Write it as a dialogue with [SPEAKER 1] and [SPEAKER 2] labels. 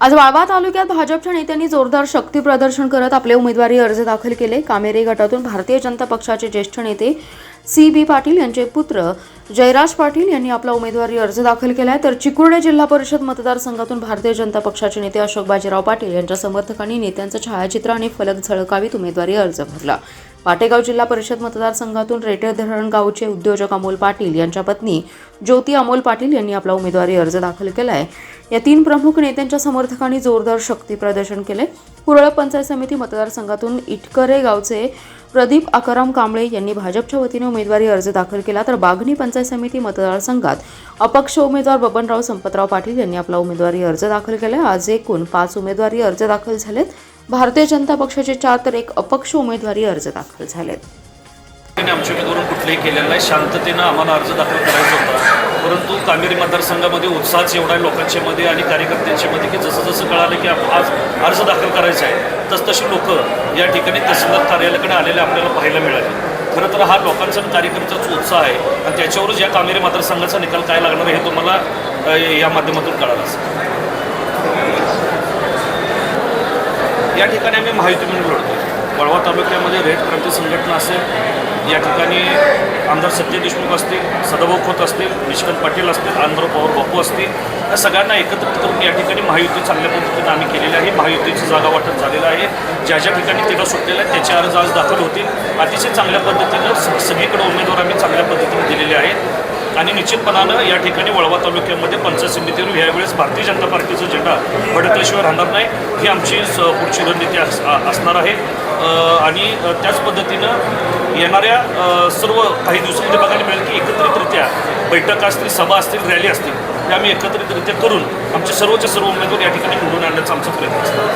[SPEAKER 1] आज वाळवा तालुक्यात भाजपच्या नेत्यांनी जोरदार शक्ती प्रदर्शन करत आपले उमेदवारी अर्ज दाखल केले। कामेरी गटातून भारतीय जनता पक्षाचे ज्येष्ठ नेते CB पाटील यांचे पुत्र जयराज पाटील यांनी आपला उमेदवारी अर्ज दाखल केलाय, तर चिकुर्डे जिल्हा परिषद मतदारसंघातून भारतीय जनता पक्षाचे नेते अशोक बाजीराव पाटील यांच्या समर्थकांनी नेत्यांचं छायाचित्र आणि फलक झळकावीत उमेदवारी अर्ज भरला। पाटेगाव जिल्हा परिषद मतदारसंघातून रेटे धरण गावचे उद्योजक अमोल पाटील यांच्या पत्नी ज्योती अमोल पाटील यांनी आपला उमेदवारी अर्ज दाखल केलाय। या तीन प्रमुख नेत्यांच्या समर्थकांनी जोरदार शक्ती प्रदर्शन केले। कुरळप पंचायत समिती मतदारसंघातून इटकरे गावचे प्रदीप आकाराम कांबळे यांनी भाजपच्या वतीने उमेदवारी अर्ज दाखल केला, तर बागणी पंचायत समिती मतदारसंघात अपक्ष उमेदवार बबनराव संपतराव पाटील यांनी आपला उमेदवारी अर्ज दाखल केला। आज एकूण 5 उमेदवारी अर्ज दाखल झालेत। भारतीय जनता पक्षाचे 4 तर 1 अपक्ष उमेदवारी अर्ज दाखल झालेत।
[SPEAKER 2] आमच्या उमेदवारून कुठलेही केलेलं नाही, शांततेनं आम्हाला अर्ज दाखल करायचा होता, परंतु कामेरी मतदारसंघामध्ये उत्साहच एवढा आहे लोकांच्या मध्ये आणि कार्यकर्त्यांच्या मध्ये की जसं जसं कळालं की आज अर्ज दाखल करायचा आहे तसतशी लोक या ठिकाणी तहसीलदार कार्यालयाकडे आलेले आपल्याला पाहायला मिळाले। खरं तर हा लोकांचा आणि कार्यकर्त्यांचा उत्साह आहे आणि त्याच्यावरच या कामेरी मतदारसंघाचा निकाल काय लागणार हे तुम्हाला या माध्यमातून कळालं असेल। या ठिकाणी आम्ही महायुती म्हणून लढतो। वाळवा तालुक्यामध्ये रेड क्रांती संघटना असेल, या ठिकाणी आमदार सत्य देशमुख असतील, सदाभाऊ खोत असतील, निष्कांत पाटील असतील, आंध्र पवार बापू असतील, या सगळ्यांना एकत्रित करून या ठिकाणी महायुती चांगल्या पद्धतीने आम्ही केलेली आहे। महायुतीची जागा वाटप झालेलं आहे। ज्या ज्या ठिकाणी तिला सुटलेलं आहे त्याचे अर्ज आज दाखल होतील। अतिशय चांगल्या पद्धतीनं सगळीकडे उमेदवार आम्ही चांगल्या पद्धतीने दिलेले आहेत आणि निश्चितपणानं या ठिकाणी वाळवा तालुक्यामध्ये पंचायत समितीवर यावेळेस भारतीय जनता पार्टीचा झेंडा फडकल्याशिवाय राहणार नाही, ही आमची पुढची रणनीती असणार आहे। आणि त्याच पद्धतीनं येणाऱ्या सर्व काही दिवसांमध्ये बघायला मिळेल की एकत्रितरित्या बैठक असतील, सभा असतील, रॅली असतील, हे आम्ही एकत्रितरित्या करून आमचे सर्वच्या सर्व उमेदवार या ठिकाणी निवडून आणण्याचा आमचा प्रयत्न असतो।